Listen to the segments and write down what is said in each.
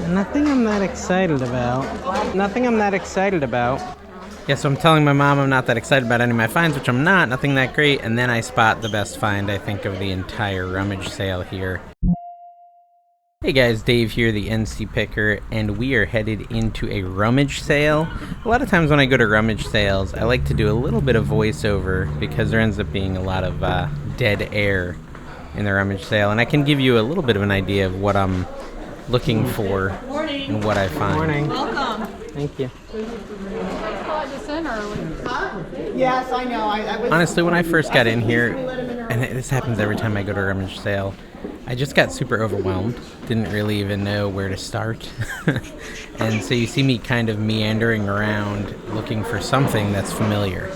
Nothing I'm that excited about. Nothing I'm that excited about. Yeah, so I'm telling my mom I'm not that excited about any of my finds, which I'm not. Nothing that great. And then I spot the best find, I think, of the entire rummage sale here. Hey guys, Dave here, the NC Picker, and we are headed into a rummage sale. A lot of times when I go to rummage sales, I like to do a little bit of voiceover because there ends up being a lot of dead air in the rummage sale, and I can give you a little bit of an idea of what I'm looking for and what I find. Morning. Welcome. Thank you. Yes, I know. Honestly, when I first got in here, and this happens every time I go to a rummage sale, I just got super overwhelmed. Didn't really even know where to start. And so you see me kind of meandering around looking for something that's familiar.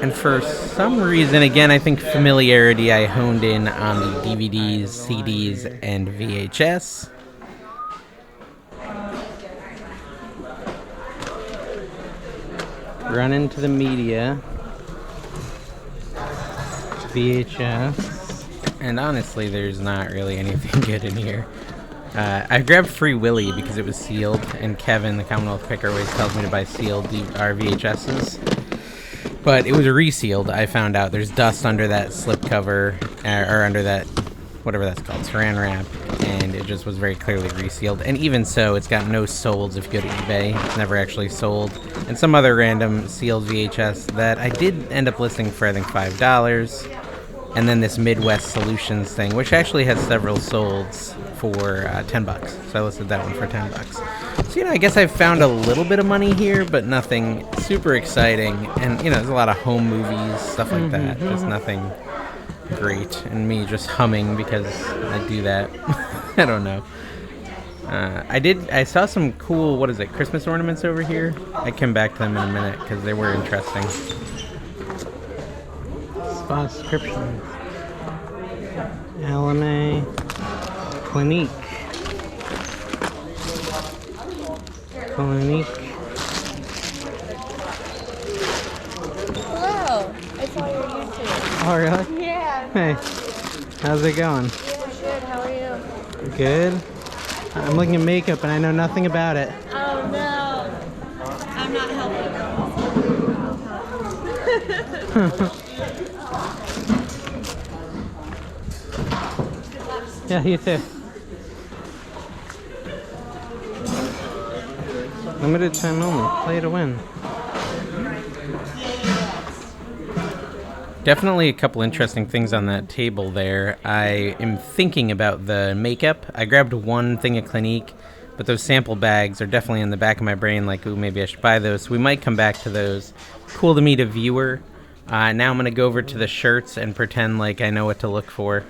And for some reason, again, I think familiarity, I honed in on the DVDs, CDs, and VHS. Run into the media, VHS, and honestly, there's not really anything good in here. I grabbed Free Willy because it was sealed, and Kevin, the Commonwealth Picker, always tells me to buy sealed VHSs. But it was resealed. I found out there's dust under that slip cover, or under that, whatever that's called, saran wrap, and it just was very clearly resealed. And even so, it's got no solds if you go to eBay. It's never actually sold. And some other random sealed VHS that I did end up listing for, I think, $5. And then this Midwest Solutions thing, which actually has several solds for $10. So I listed that one for $10. So, I guess I've found a little bit of money here, but nothing super exciting. And, there's a lot of home movies, stuff like that. Just nothing great. And me just humming because I do that. I don't know. I saw some cool, Christmas ornaments over here. I come back to them in a minute because they were interesting. Spa subscriptions. LMA. Clinique. Hello. I saw your YouTube. Oh, really? Yeah. Hey. How's it going? Yeah, good. How are you? Good. I'm looking at makeup and I know nothing about it. Oh, no. I'm not helping. Yeah, you too. Limited time only. Play to win. Definitely a couple interesting things on that table there. I am thinking about the makeup. I grabbed one thing at Clinique, but those sample bags are definitely in the back of my brain, like, ooh, maybe I should buy those. So we might come back to those. Cool to meet a viewer. Now I'm going to go over to the shirts and pretend like I know what to look for.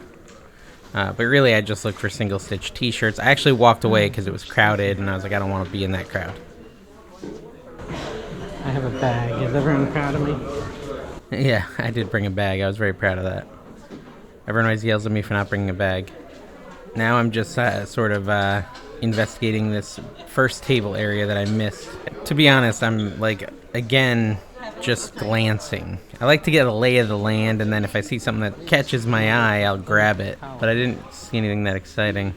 But really, I just looked for single-stitch t-shirts. I actually walked away because it was crowded, and I was like, I don't want to be in that crowd. I have a bag. Is everyone proud of me? Yeah, I did bring a bag. I was very proud of that. Everyone always yells at me for not bringing a bag. Now I'm just investigating this first table area that I missed. To be honest, I'm again, just glancing. I like to get a lay of the land, and then if I see something that catches my eye, I'll grab it. But I didn't see anything that exciting.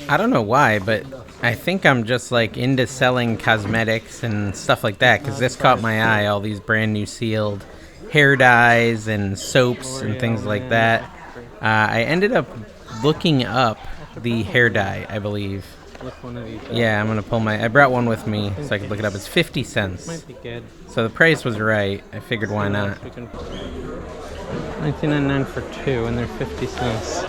I don't know why, but I think I'm just into selling cosmetics and stuff like that, because this caught my eye, all these brand new sealed hair dyes and soaps and things like that. I ended up looking up the hair dye, I believe. Yeah, I'm going to pull I brought one with me so I could look it up. It's 50 cents. Might be good. So the price was right. I figured why not. $19.99 for two, and they're 50 cents.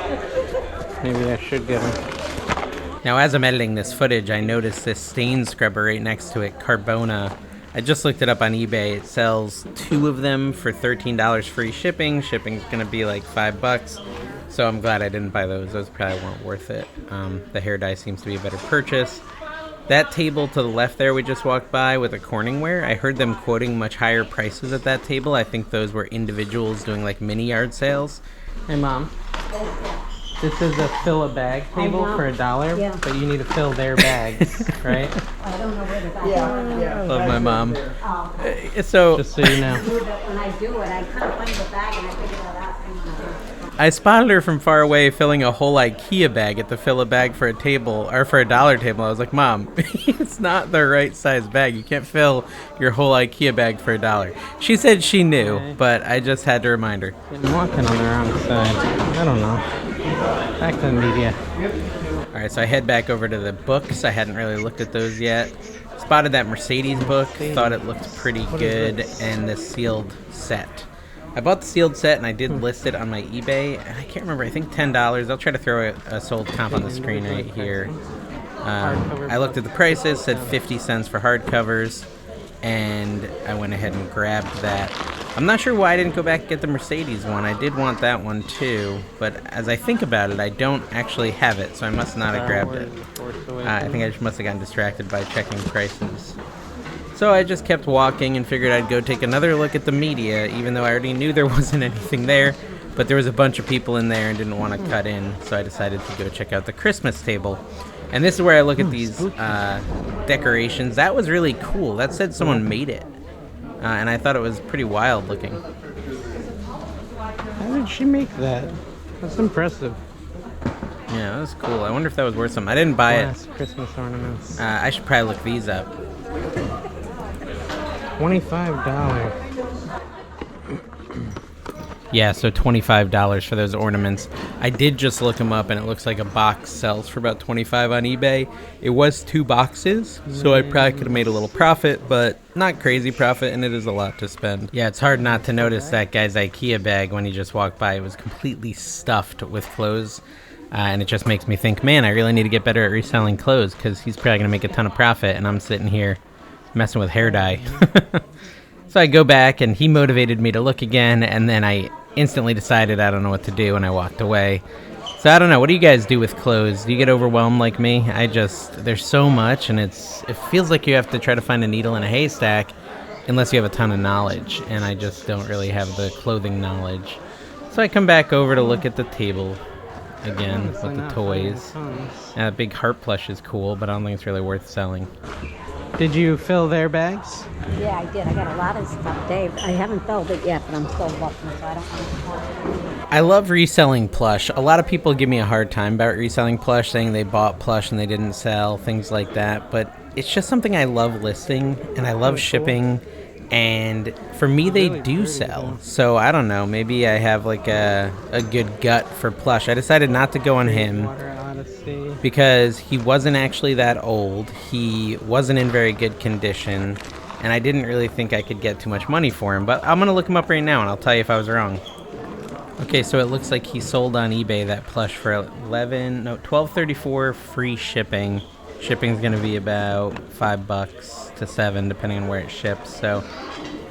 Maybe I should get them. Now, as I'm editing this footage, I noticed this stain scrubber right next to it, Carbona. I just looked it up on eBay. It sells 2 of them for $13 free shipping. Shipping's going to be like $5. So I'm glad I didn't buy those. Those probably weren't worth it. The hair dye seems to be a better purchase. That table to the left there we just walked by with a Corningware, I heard them quoting much higher prices at that table. I think those were individuals doing mini yard sales. Hey, Mom. This is a fill a bag table know. for $1, Yeah. but you need to fill their bags, right? I don't know where the bag I love my mom. Oh. So, just so you know. When I do it, I can't find the bag and I figure that out. I spotted her from far away filling a whole IKEA bag at the fill a bag for a table, or for a $1 table. I was like, Mom, it's not the right size bag. You can't fill your whole IKEA bag for $1. She said she knew, but I just had to remind her. I'm walking on the wrong side. I don't know. Back to the media. All right, so I head back over to the books. I hadn't really looked at those yet. Spotted that Mercedes book. Thought it looked pretty good, and the sealed set. I bought the sealed set, and I did list it on my eBay. And I can't remember. I think $10. I'll try to throw a sold comp on the screen right here. I looked at the prices, said 50 cents for hardcovers, and I went ahead and grabbed that. I'm not sure why I didn't go back and get the Mercedes one. I did want that one too, but as I think about it, I don't actually have it, so I must not have grabbed it. I think I just must have gotten distracted by checking prices. So I just kept walking and figured I'd go take another look at the media, even though I already knew there wasn't anything there. But there was a bunch of people in there and didn't want to cut in, so I decided to go check out the Christmas table. And this is where I look at these decorations. That was really cool. That said someone made it. And I thought it was pretty wild looking. How did she make that? That's impressive. Yeah, that was cool. I wonder if that was worth something. I didn't buy it. Christmas ornaments. I should probably look these up. $25. Yeah, so $25 for those ornaments. I did just look them up, and it looks like a box sells for about $25 on eBay. It was 2 boxes, so I probably could have made a little profit, but not crazy profit, and it is a lot to spend. Yeah, it's hard not to notice that guy's IKEA bag when you just walk by. It was completely stuffed with clothes, and it just makes me think, man, I really need to get better at reselling clothes, because he's probably going to make a ton of profit, and I'm sitting here messing with hair dye. So I go back, and he motivated me to look again, and then I instantly decided I don't know what to do, and I walked away. So I don't know. What do you guys do with clothes? Do you get overwhelmed like me? There's so much, and it feels like you have to try to find a needle in a haystack unless you have a ton of knowledge, and I just don't really have the clothing knowledge. So I come back over to look at the table again with the toys. That big heart plush is cool, but I don't think it's really worth selling. Did you fill their bags? Yeah, I did. I got a lot of stuff, Dave. I haven't filled it yet, but I'm still looking, so I don't know. I love reselling plush. A lot of people give me a hard time about reselling plush, saying they bought plush and they didn't sell, things like that. But it's just something I love listing, and I love shipping. And for me, they do sell. So I don't know. Maybe I have like a good gut for plush. I decided not to go on him because he wasn't actually that old. He wasn't in very good condition, and I didn't really think I could get too much money for him. But I'm gonna look him up right now, and I'll tell you if I was wrong. Okay, so it looks like he sold on eBay that plush for $12.34 free shipping. Shipping's gonna be about $5 to $7 depending on where it ships. So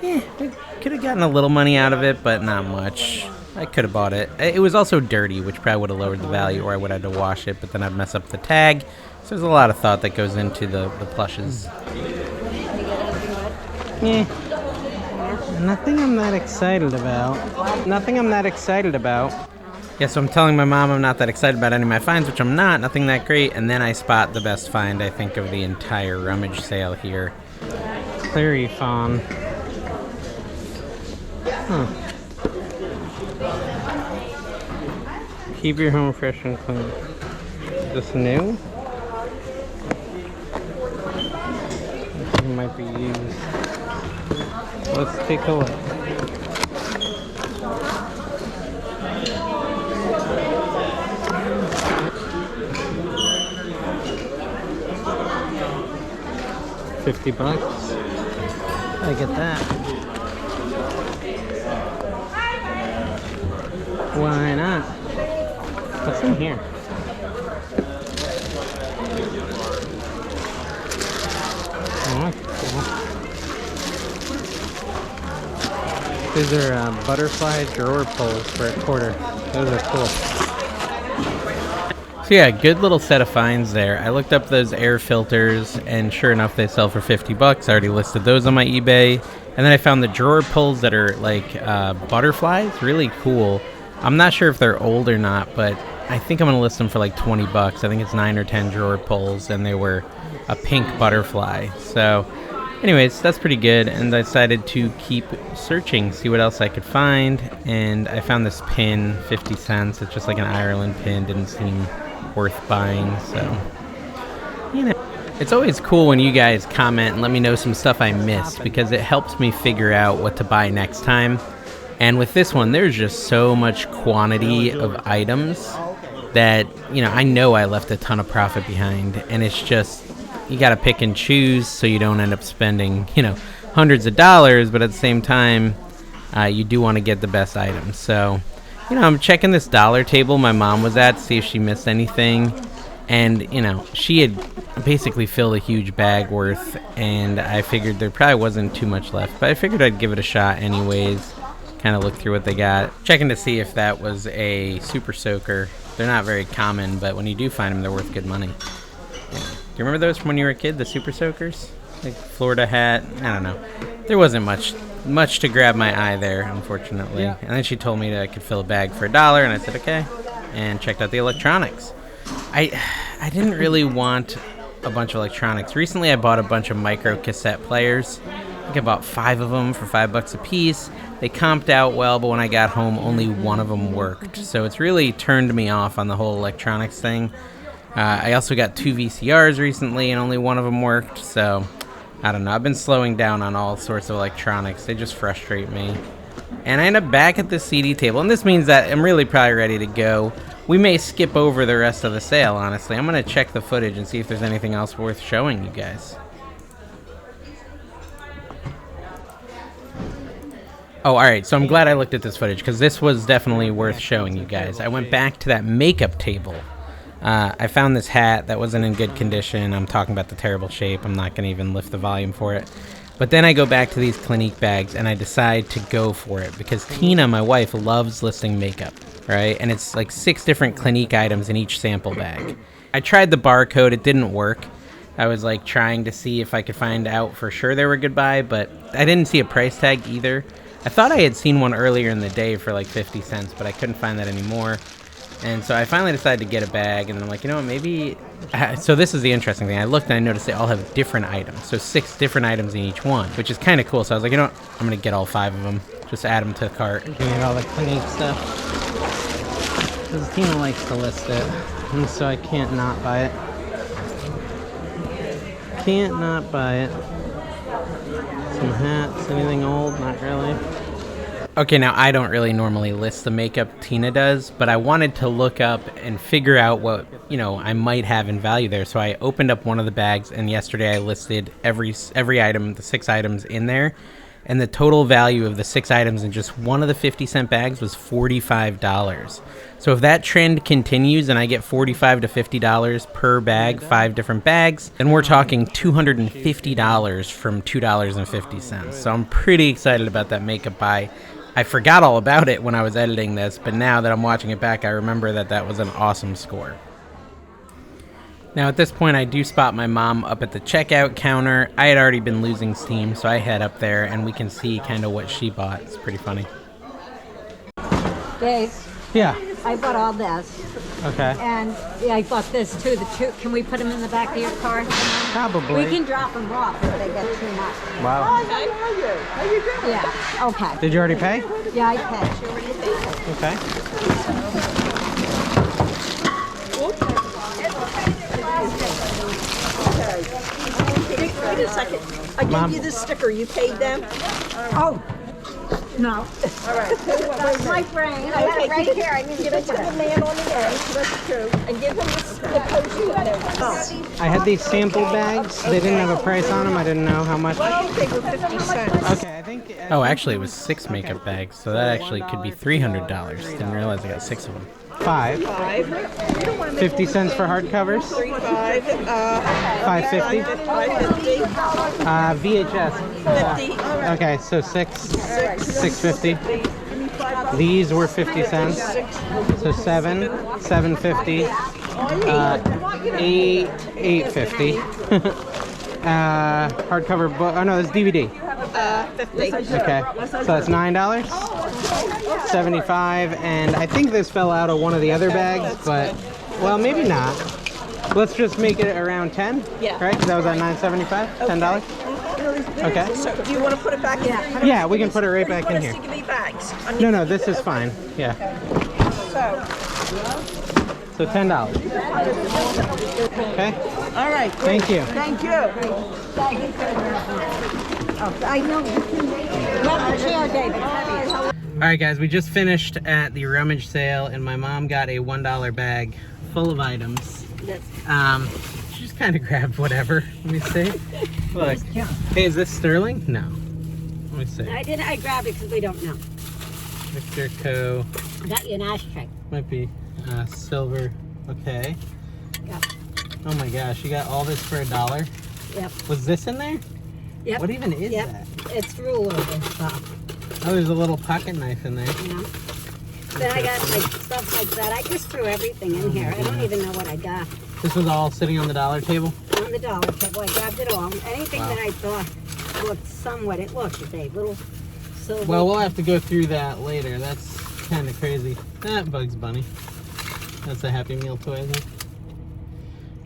yeah, I could have gotten a little money out of it, but not much. I could have bought it. It was also dirty, which probably would have lowered the value, or I would have had to wash it, but then I'd mess up the tag. So there's a lot of thought that goes into the plushes. Yeah. Nothing I'm that excited about. Yeah, so I'm telling my mom I'm not that excited about any of my finds, which I'm not. Nothing that great. And then I spot the best find, I think, of the entire rummage sale here. Clary fawn. Huh. Keep your home fresh and clean. Is this new? It might be used. Let's take a look. $50. I get that. Why not? What's in here? Oh, that's cool. These are butterfly drawer pulls for $25. Those are cool. So yeah, good little set of finds there. I looked up those air filters, and sure enough, they sell for $50. I already listed those on my eBay. And then I found the drawer pulls that are like butterflies, really cool. I'm not sure if they're old or not, but I think I'm gonna list them for like 20 bucks. I think it's 9 or 10 drawer pulls, and they were a pink butterfly. So anyways, that's pretty good, and I decided to keep searching, see what else I could find, and I found this pin, 50 cents. It's just like an Ireland pin, didn't seem worth buying, so, you know. It's always cool when you guys comment and let me know some stuff I missed, because it helps me figure out what to buy next time. And with this one, there's just so much quantity of items that, you know I left a ton of profit behind, and it's just, you gotta pick and choose so you don't end up spending, hundreds of dollars, but at the same time, you do want to get the best items. So, I'm checking this dollar table my mom was at to see if she missed anything. And, she had basically filled a huge bag worth, and I figured there probably wasn't too much left. But I figured I'd give it a shot anyways, kind of look through what they got. Checking to see if that was a super soaker. They're not very common, but when you do find them, they're worth good money. Do you remember those from when you were a kid, the super soakers? Like Florida hat? I don't know. There wasn't much to grab my eye there, unfortunately. Yeah. And then she told me that I could fill a bag for $1, and I said, okay, and checked out the electronics. I didn't really want a bunch of electronics. Recently, I bought a bunch of micro cassette players. I think I bought 5 of them for $5 a piece. They comped out well, but when I got home, only one of them worked. So it's really turned me off on the whole electronics thing. I also got 2 VCRs recently, and only one of them worked. So I don't know. I've been slowing down on all sorts of electronics. They just frustrate me. And I end up back at the CD table, and this means that I'm really probably ready to go. We may skip over the rest of the sale, honestly. I'm going to check the footage and see if there's anything else worth showing you guys. Oh, alright, so I'm glad I looked at this footage, because this was definitely worth showing you guys. I went back to that makeup table. I found this hat that wasn't in good condition. I'm talking about the terrible shape. I'm not going to even lift the volume for it. But then I go back to these Clinique bags, and I decide to go for it, because Tina, my wife, loves listing makeup, right? And it's like 6 different Clinique items in each sample bag. I tried the barcode. It didn't work. I was like trying to see if I could find out for sure they were good buy, but I didn't see a price tag either. I thought I had seen one earlier in the day for like 50 cents, but I couldn't find that anymore. And so I finally decided to get a bag, and I'm like, maybe... So this is the interesting thing. I looked and I noticed they all have different items. So 6 different items in each one, which is kind of cool. So I was like, I'm going to get all 5 of them. Just add them to the cart. Get all the Clinique stuff. Because Tina likes to list it, and so I can't not buy it. Can't not buy it. Some hats, anything old? Not really. Okay, now I don't really normally list the makeup, Tina does, but I wanted to look up and figure out what, I might have in value there. So I opened up one of the bags, and yesterday I listed every item, the 6 items in there, and the total value of the 6 items in just one of the 50-cent bags was $45. So if that trend continues and I get $45 to $50 per bag, 5 different bags, then we're talking $250 from $2.50. So I'm pretty excited about that makeup buy. I forgot all about it when I was editing this, but now that I'm watching it back, I remember that was an awesome score. Now at this point, I do spot my mom up at the checkout counter. I had already been losing steam, so I head up there and we can see kind of what she bought. It's pretty funny. Dave, Yeah. I bought all this. Okay. And I bought this too. Can we put them in the back of your car? Probably. We can drop them off if they get too much. Wow. Hi, how are you? How you doing? Yeah, okay. Did you already pay? Yeah, I paid. Okay. Wait a second. I gave you this sticker. You paid them? Oh, no. All right. That's my brain. I have it right here. I need to give it to the him. man on the end. That's true. And give him the post-it note. I had these sample bags. They didn't have a price on them. I didn't know how much. I think they were 50 cents. Okay, I think... Oh, actually, it was 6 makeup bags, so that actually could be $300. Didn't realize I got 6 of them. 5. 50 cents for hardcovers. 5.50. 5.50. VHS. 50. Okay, so 6.50. These were 50 cents. So 7.50. 8.50. Hardcover book. Oh no, that's DVD. 50. Okay, so that's $9. $75, and I think this fell out of one of the other bags, but well, maybe not. Let's just make it around 10. Yeah. Right? That was at $9.75. $10. Okay. So do you want to put it back in? Yeah, we can put it right back in here. Give me bags. No, this is fine. Yeah. So $10. Okay. All right. Thank you. Thank you. I know. Grab the chair, David. All right, guys, we just finished at the rummage sale, and my mom got a $1 bag full of items. She just kind of grabbed whatever. Let me see. Look. Hey, is this sterling? No. Let me see. I grabbed it because we don't know. Victor Co. I got you an ashtray. Might be silver. Okay. Yep. Oh my gosh, you got all this for $1? Yep. Was this in there? Yep. What even is Yep. that? It's rule over stuff. Oh, there's a little pocket knife in there. You know? Then I got like stuff like that. I just threw everything in here. I don't even know what I got. This was all sitting on the dollar table? On the dollar table. I grabbed it all. Anything that I thought looked somewhat. It looked, Dave. Little silver. Well, we'll have to go through that later. That's kind of crazy. That Bugs Bunny. That's a Happy Meal toy, I think.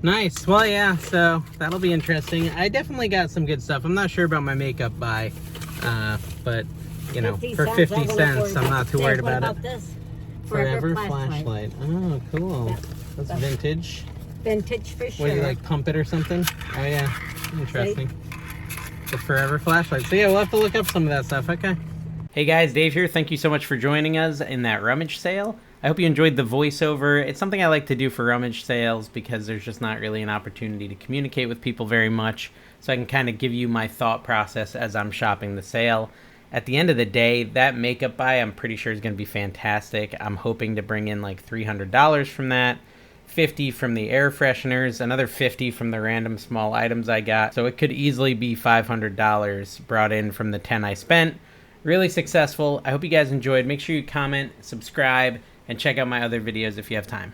Nice. Well, yeah, so that'll be interesting. I definitely got some good stuff. I'm not sure about my makeup buy, but, you know, for 50 cents, I'm not too worried about it. This? Forever flashlight. Oh, cool. Yep. That's vintage. Vintage for sure. What, do you like pump it or something? Oh, yeah. Interesting. The Forever flashlight. So, yeah, we'll have to look up some of that stuff. Okay. Hey, guys. Dave here. Thank you so much for joining us in that rummage sale. I hope you enjoyed the voiceover. It's something I like to do for rummage sales because there's just not really an opportunity to communicate with people very much. So I can kind of give you my thought process as I'm shopping the sale. At the end of the day, that makeup buy I'm pretty sure is going to be fantastic. I'm hoping to bring in like $300 from that, $50 from the air fresheners, another $50 from the random small items I got. So it could easily be $500 brought in from the $10 I spent. Really successful. I hope you guys enjoyed. Make sure you comment, subscribe, and check out my other videos if you have time.